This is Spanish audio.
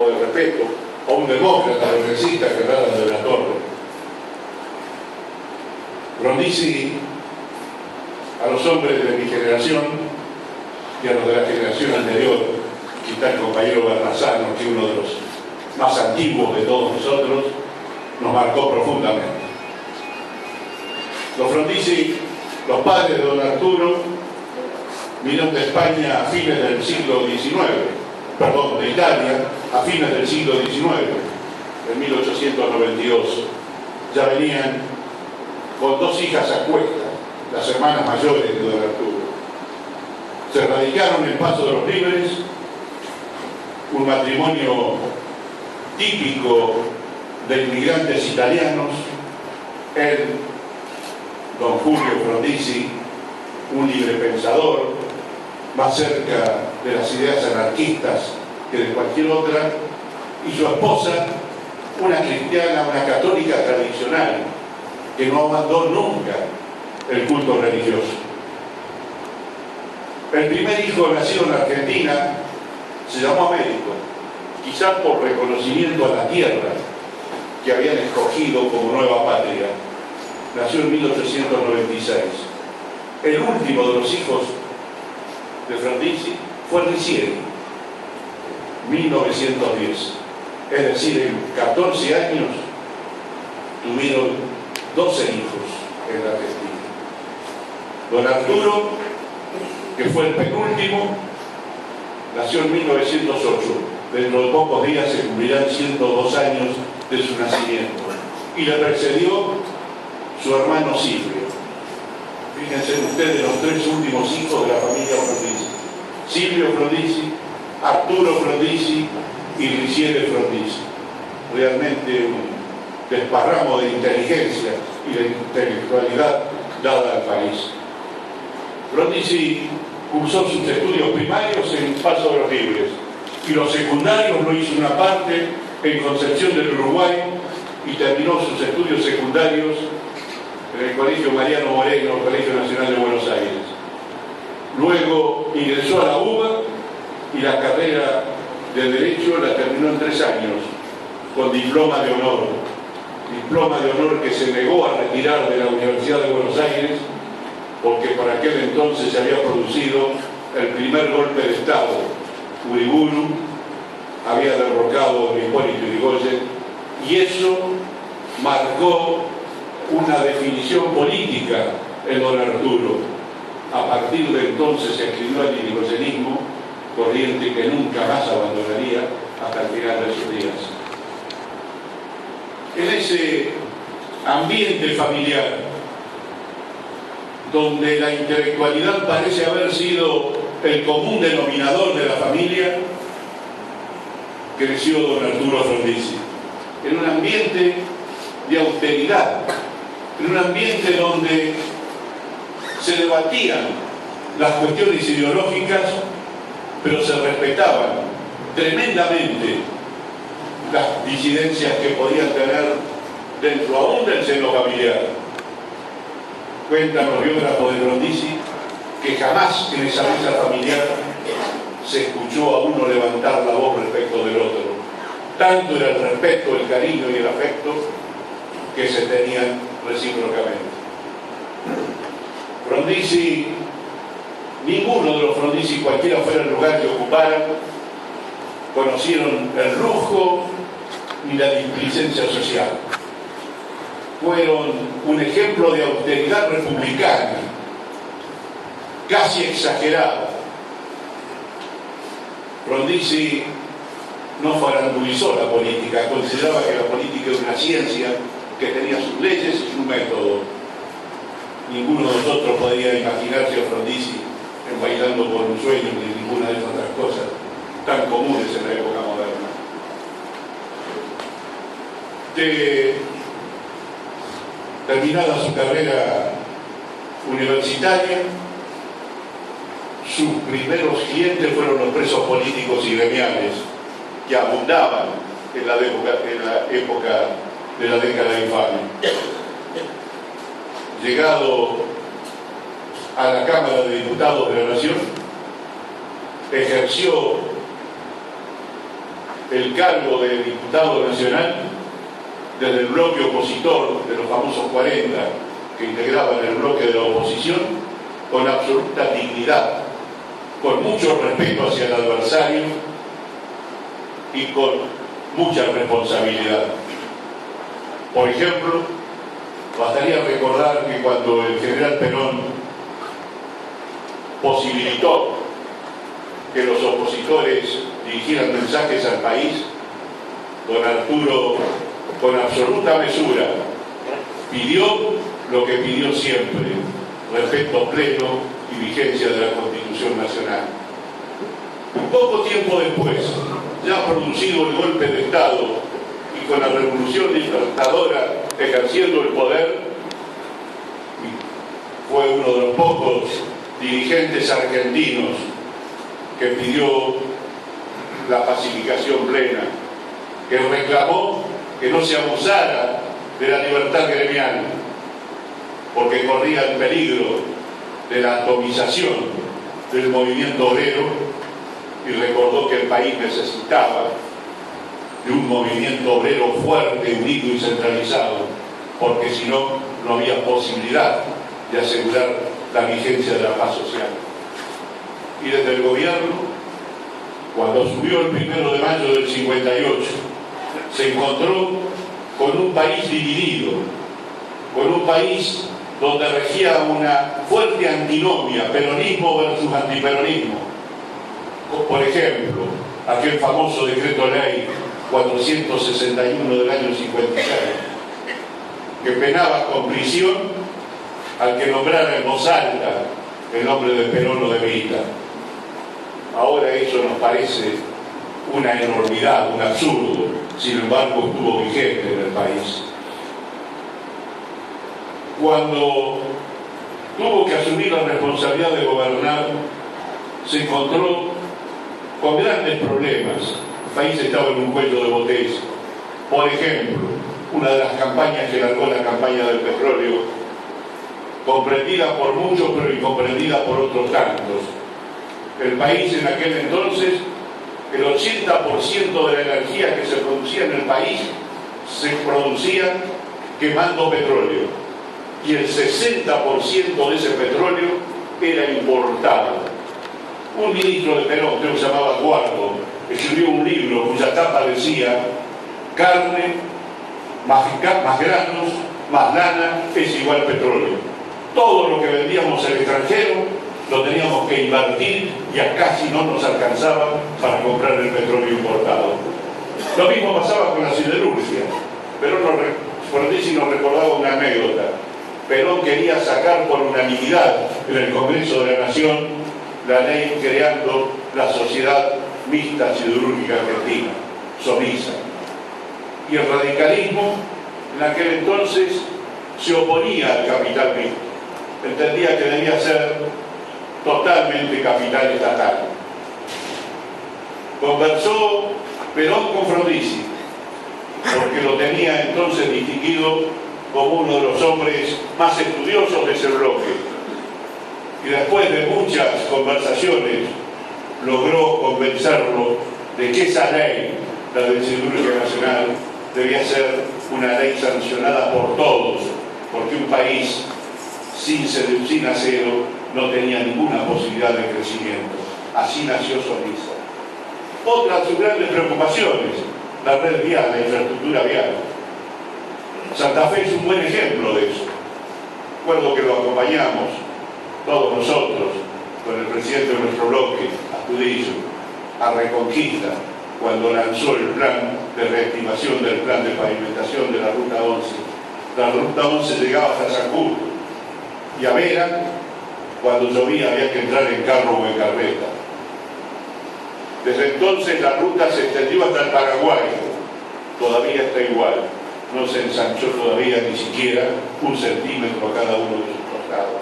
de respeto a un demócrata progresista que era de la Torre. Frondizi, a los hombres de mi generación y a los de la generación anterior, quizá el compañero Bernasano, que es uno de los más antiguos de todos nosotros, nos marcó profundamente. Los Frondizi, los padres de don Arturo, vinieron de España a fines del siglo XIX, perdón, de Italia a fines del siglo XIX, en 1892. Ya venían con dos hijas a cuestas, las hermanas mayores de don Arturo. Se radicaron en Paso de los Libres, un matrimonio típico de inmigrantes italianos. Él, don Julio Frondizi, un librepensador, más cerca de las ideas anarquistas que de cualquier otra, y su esposa, una cristiana, una católica tradicional, que no abandonó nunca el culto religioso. El primer hijo nacido en Argentina se llamó Américo, quizás por reconocimiento a la tierra que habían escogido como nueva patria. Nació en 1896. El último de los hijos de Frondizi fue Ricieri, 1910. Es decir, en 14 años tuvieron 12 hijos en la Argentina. Don Arturo, que fue el penúltimo, nació en 1908. Dentro de pocos días se cumplirán 102 años de su nacimiento. Y le precedió su hermano Silvio. Fíjense ustedes los tres últimos hijos de la familia Frondizi: Silvio Frondizi, Arturo Frondizi y Ricieri Frondizi. Realmente un desparramo de inteligencia y de intelectualidad dada al país. Frondizi cursó sus estudios primarios en Paso de los Libres y los secundarios lo hizo una parte en Concepción del Uruguay y terminó sus estudios secundarios en el Colegio Mariano Moreno, el Colegio Nacional de Buenos Aires. Luego ingresó a la UBA y la carrera de Derecho la terminó en 3 años, con diploma de honor. Diploma de honor que se negó a retirar de la Universidad de Buenos Aires porque por aquel entonces se había producido el primer golpe de Estado. Uriburu había derrocado a Hipólito Yrigoyen y eso marcó una definición política en don Arturo. A partir de entonces se escribió el yrigoyenismo, corriente que nunca más abandonaría hasta el final de sus días. En ese ambiente familiar, donde la intelectualidad parece haber sido el común denominador de la familia, creció don Arturo Frondizi. En un ambiente de austeridad, en un ambiente donde se debatían las cuestiones ideológicas, pero se respetaban tremendamente las disidencias que podían tener dentro aún del seno familiar. Cuentan los biógrafos de Frondizi que jamás en esa mesa familiar se escuchó a uno levantar la voz respecto del otro. Tanto era el respeto, el cariño y el afecto que se tenían recíprocamente. Frondizi, ninguno de los Frondizi, cualquiera fuera el lugar que ocuparan, conocieron el lujo ni la displicencia social. Fueron un ejemplo de austeridad republicana, casi exagerada. Frondizi no farandulizó la política, consideraba que la política era una ciencia que tenía sus leyes y su método. Ninguno de nosotros podría imaginarse a Frondizi en Bailando por un Sueño ni ninguna de esas otras cosas tan comunes en la época moderna. Terminada su carrera universitaria, sus primeros clientes fueron los presos políticos y gremiales que abundaban en la época de la década infame. Llegado a la Cámara de Diputados de la Nación, ejerció el cargo de diputado nacional desde el bloque opositor de los famosos 40 que integraban el bloque de la oposición, con absoluta dignidad, con mucho respeto hacia el adversario y con mucha responsabilidad. Por ejemplo, bastaría recordar que cuando el general Perón posibilitó que los opositores dirigieran mensajes al país, don Arturo, con absoluta mesura, pidió lo que pidió siempre: respeto pleno y vigencia de la Constitución Nacional. Poco tiempo después, ya producido el golpe de Estado y con la revolución libertadora ejerciendo el poder, fue uno de los pocos dirigentes argentinos que pidió la pacificación plena, que reclamó que no se abusara de la libertad gremial, porque corría el peligro de la atomización del movimiento obrero, y recordó que el país necesitaba de un movimiento obrero fuerte, unido y centralizado, porque si no, no había posibilidad de asegurar la vigencia de la paz social. Y desde el gobierno, cuando subió el 1 de mayo del 58, se encontró con un país dividido, con un país donde regía una fuerte antinomia, peronismo versus antiperonismo. Por ejemplo, aquel famoso decreto ley 461 del año 56, que penaba con prisión al que nombrara en voz alta el nombre de Perón o de Evita. Ahora eso nos parece una enormidad, un absurdo, sin embargo estuvo vigente en el país. Cuando tuvo que asumir la responsabilidad de gobernar, se encontró con grandes problemas. El país estaba en un cuello de botella. Por ejemplo, una de las campañas que largó, la campaña del petróleo, comprendida por muchos pero incomprendida por otros tantos. El país en aquel entonces, el 80% de la energía que se producía en el país se producía quemando petróleo, y el 60% de ese petróleo era importado. Un ministro de Perón, que se llamaba Eduardo, escribió un libro cuya tapa decía: carne más granos más lana es igual petróleo. Todo lo que vendíamos al extranjero lo teníamos que invertir y a casi no nos alcanzaba para comprar el petróleo importado. Lo mismo pasaba con la siderurgia. Frondizi nos recordaba una anécdota. Perón quería sacar por unanimidad en el Congreso de la Nación la ley creando la Sociedad Mixta Siderúrgica Argentina, SOMISA. Y el radicalismo en aquel entonces se oponía al capital mixto. Entendía que debía ser totalmente capital estatal. Conversó Perón con Frondizi, porque lo tenía entonces distinguido como uno de los hombres más estudiosos de ese bloque. Y después de muchas conversaciones logró convencerlo de que esa ley, la de Siderurgia Nacional, debía ser una ley sancionada por todos, porque un país sin acero no tenía ninguna posibilidad de crecimiento. Así nació SOMISA. Otra de sus grandes preocupaciones, la red vial, la infraestructura vial. Santa Fe es un buen ejemplo de eso. Recuerdo que lo acompañamos todos nosotros, con el presidente de nuestro bloque, Astudillo, a Reconquista, cuando lanzó el plan de reactivación del plan de pavimentación de la Ruta 11. La Ruta 11 llegaba hasta San Justo, y a Vera, cuando llovía había que entrar en carro o en carreta. Desde entonces la ruta se extendió hasta el Paraguay, todavía está igual, no se ensanchó todavía ni siquiera 1 centímetro a cada uno de sus costados.